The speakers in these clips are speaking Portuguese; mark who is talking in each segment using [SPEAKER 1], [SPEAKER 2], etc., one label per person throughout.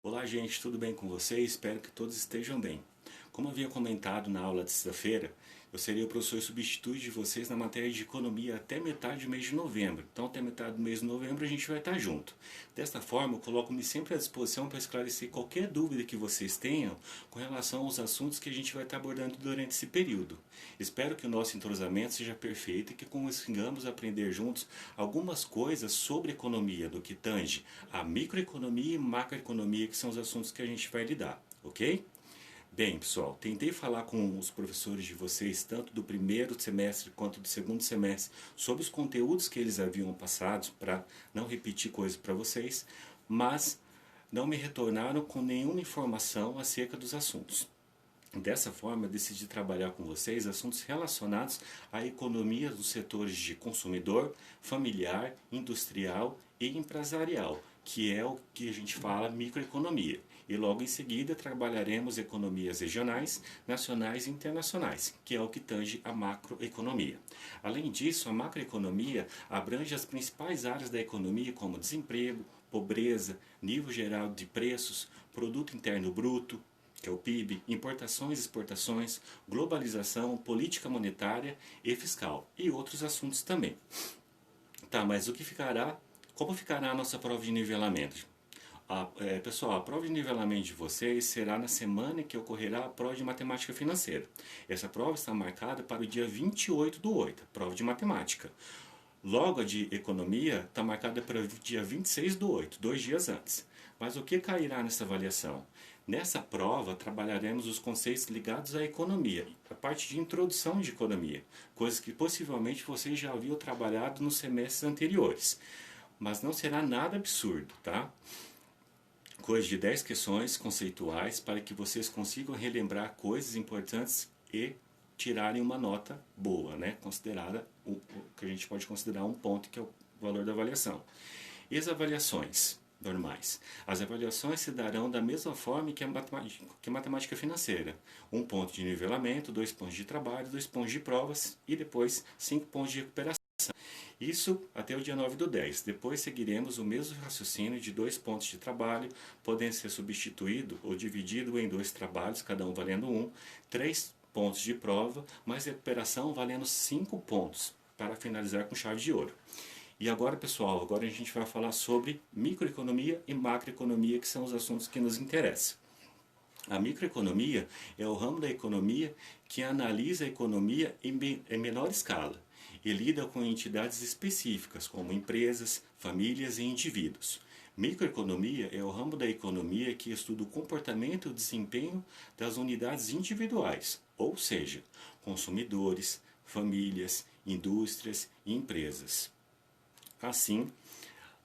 [SPEAKER 1] Olá, gente, tudo bem com vocês? Espero que todos estejam bem. Como havia comentado na aula de sexta-feira, eu serei o professor substituto de vocês na matéria de economia até metade do mês de novembro. Então, até metade do mês de novembro a gente vai estar junto. Desta forma, eu coloco-me sempre à disposição para esclarecer qualquer dúvida que vocês tenham com relação aos assuntos que a gente vai estar abordando durante esse período. Espero que o nosso entrosamento seja perfeito e que consigamos aprender juntos algumas coisas sobre economia, do que tange a microeconomia e macroeconomia, que são os assuntos que a gente vai lidar, ok? Bem, pessoal, tentei falar com os professores de vocês, tanto do primeiro semestre quanto do segundo semestre, sobre os conteúdos que eles haviam passado, para não repetir coisas para vocês, mas não me retornaram com nenhuma informação acerca dos assuntos. Dessa forma, decidi trabalhar com vocês assuntos relacionados à economia dos setores de consumidor, familiar, industrial e empresarial, que é o que a gente fala microeconomia. E logo em seguida trabalharemos economias regionais, nacionais e internacionais, que é o que tange a macroeconomia. Além disso, a macroeconomia abrange as principais áreas da economia, como desemprego, pobreza, nível geral de preços, produto interno bruto, que é o PIB, importações e exportações, globalização, política monetária e fiscal, e outros assuntos também. Tá, mas como ficará a nossa prova de nivelamento? Pessoal, a prova de nivelamento de vocês será na semana em que ocorrerá a prova de matemática financeira. Essa prova está marcada para o dia 28/8, prova de matemática. Logo, a de economia está marcada para o dia 26/8, 2 dias antes. Mas o que cairá nessa avaliação? Nessa prova, trabalharemos os conceitos ligados à economia, a parte de introdução de economia, coisas que possivelmente vocês já haviam trabalhado nos semestres anteriores. Mas não será nada absurdo, tá? Coisa de 10 questões conceituais para que vocês consigam relembrar coisas importantes e tirarem uma nota boa, né? Considerada o que a gente pode considerar um ponto, que é o valor da avaliação. E as avaliações normais? As avaliações se darão da mesma forma que a matemática financeira. 1 ponto de nivelamento, 2 pontos de trabalho, 2 pontos de provas e depois 5 pontos de recuperação. Isso até o dia 9/10. Depois seguiremos o mesmo raciocínio de 2 pontos de trabalho, podendo ser substituído ou dividido em 2 trabalhos, cada um valendo 1, 3 pontos de prova, mais recuperação valendo 5 pontos, para finalizar com chave de ouro. E agora, pessoal, agora a gente vai falar sobre microeconomia e macroeconomia, que são os assuntos que nos interessam. A microeconomia é o ramo da economia que analisa a economia em menor escala e lida com entidades específicas, como empresas, famílias e indivíduos. Microeconomia é o ramo da economia que estuda o comportamento e o desempenho das unidades individuais, ou seja, consumidores, famílias, indústrias e empresas. Assim,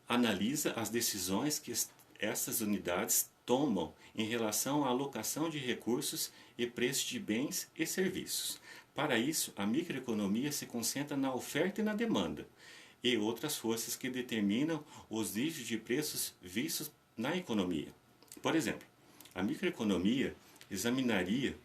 [SPEAKER 1] analisa as decisões que essas unidades tomam em relação à alocação de recursos e preço de bens e serviços. Para isso, a microeconomia se concentra na oferta e na demanda, e outras forças que determinam os níveis de preços vistos na economia. Por exemplo, a microeconomia examinaria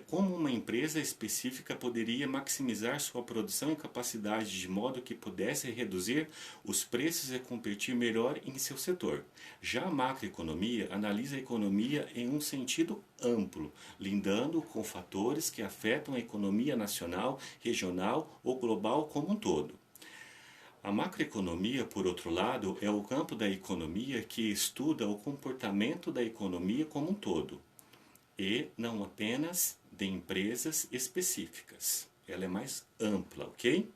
[SPEAKER 1] como uma empresa específica poderia maximizar sua produção e capacidade de modo que pudesse reduzir os preços e competir melhor em seu setor. Já a macroeconomia analisa a economia em um sentido amplo, lidando com fatores que afetam a economia nacional, regional ou global como um todo. A macroeconomia, por outro lado, é o campo da economia que estuda o comportamento da economia como um todo, e não apenas de empresas específicas. Ela é mais ampla, ok?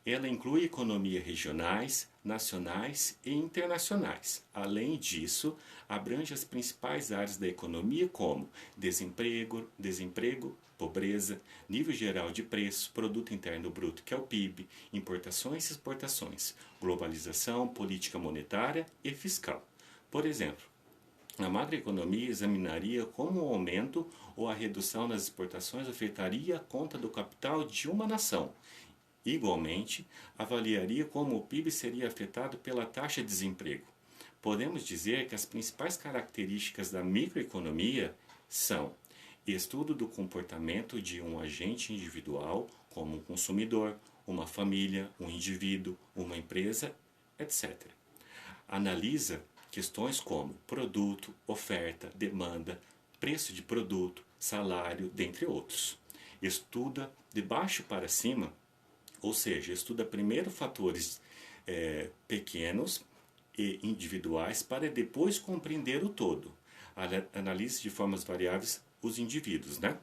[SPEAKER 1] Ela inclui economia regionais, nacionais e internacionais. Além disso, abrange as principais áreas da economia como desemprego, pobreza, nível geral de preços, produto interno bruto, que é o PIB, importações e exportações, globalização, política monetária e fiscal. Por exemplo, a macroeconomia examinaria como o aumento ou a redução das exportações afetaria a conta do capital de uma nação. Igualmente, avaliaria como o PIB seria afetado pela taxa de desemprego. Podemos dizer que as principais características da microeconomia são estudo do comportamento de um agente individual, como um consumidor, uma família, um indivíduo, uma empresa, etc. Analisa questões como produto, oferta, demanda, preço de produto, salário, dentre outros. Estuda de baixo para cima, ou seja, estuda primeiro fatores pequenos e individuais para depois compreender o todo. Analise de formas variáveis os indivíduos, né?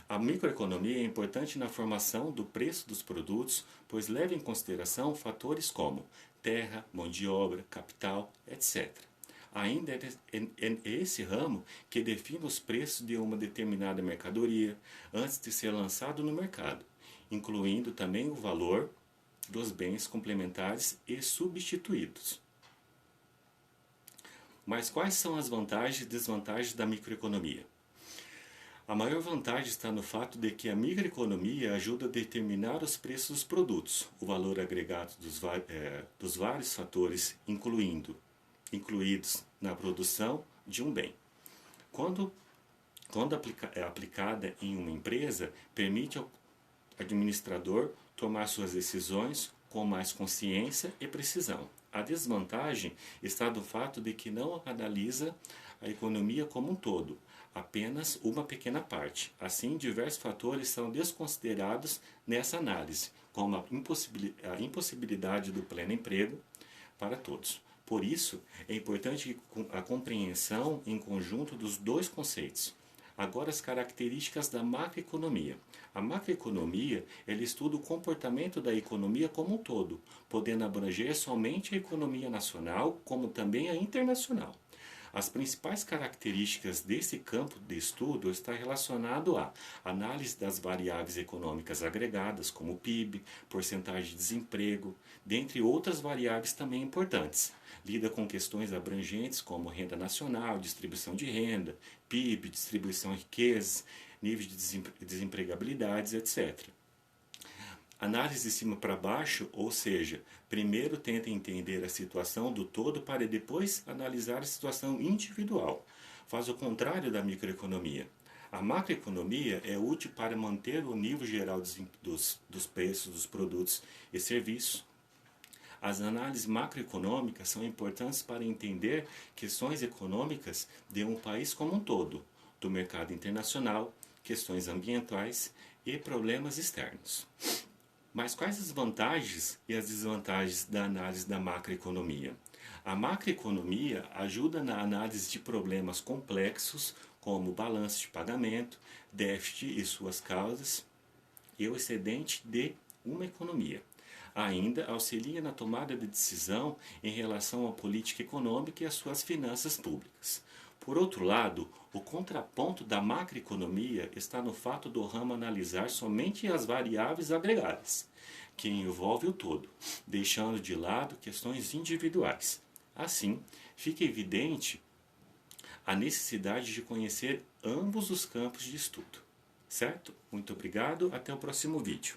[SPEAKER 1] A microeconomia é importante na formação do preço dos produtos, pois leva em consideração fatores como terra, mão de obra, capital, etc. Ainda é esse ramo que define os preços de uma determinada mercadoria antes de ser lançado no mercado, incluindo também o valor dos bens complementares e substituídos. Mas quais são as vantagens e desvantagens da microeconomia? A maior vantagem está no fato de que a microeconomia ajuda a determinar os preços dos produtos, o valor agregado dos vários fatores incluídos na produção de um bem. Quando aplicada em uma empresa, permite ao administrador tomar suas decisões com mais consciência e precisão. A desvantagem está no fato de que não analisa a economia como um todo, apenas uma pequena parte. Assim, diversos fatores são desconsiderados nessa análise, como a impossibilidade do pleno emprego para todos. Por isso, é importante a compreensão em conjunto dos dois conceitos. Agora, as características da macroeconomia. A macroeconomia, ela estuda o comportamento da economia como um todo, podendo abranger somente a economia nacional, como também a internacional. As principais características desse campo de estudo está relacionado à análise das variáveis econômicas agregadas, como o PIB, porcentagem de desemprego, dentre outras variáveis também importantes. Lida com questões abrangentes como renda nacional, distribuição de renda, PIB, distribuição de riquezas, nível de desempregabilidade, etc. Análise de cima para baixo, ou seja, primeiro tenta entender a situação do todo para depois analisar a situação individual. Faz o contrário da microeconomia. A macroeconomia é útil para manter o nível geral dos preços dos produtos e serviços. As análises macroeconômicas são importantes para entender questões econômicas de um país como um todo, do mercado internacional, questões ambientais e problemas externos. Mas quais as vantagens e as desvantagens da análise da macroeconomia? A macroeconomia ajuda na análise de problemas complexos como balanço de pagamento, déficit e suas causas e o excedente de uma economia. Ainda auxilia na tomada de decisão em relação à política econômica e às suas finanças públicas. Por outro lado, o contraponto da macroeconomia está no fato do ramo analisar somente as variáveis agregadas, que envolve o todo, deixando de lado questões individuais. Assim, fica evidente a necessidade de conhecer ambos os campos de estudo. Certo? Muito obrigado, até o próximo vídeo.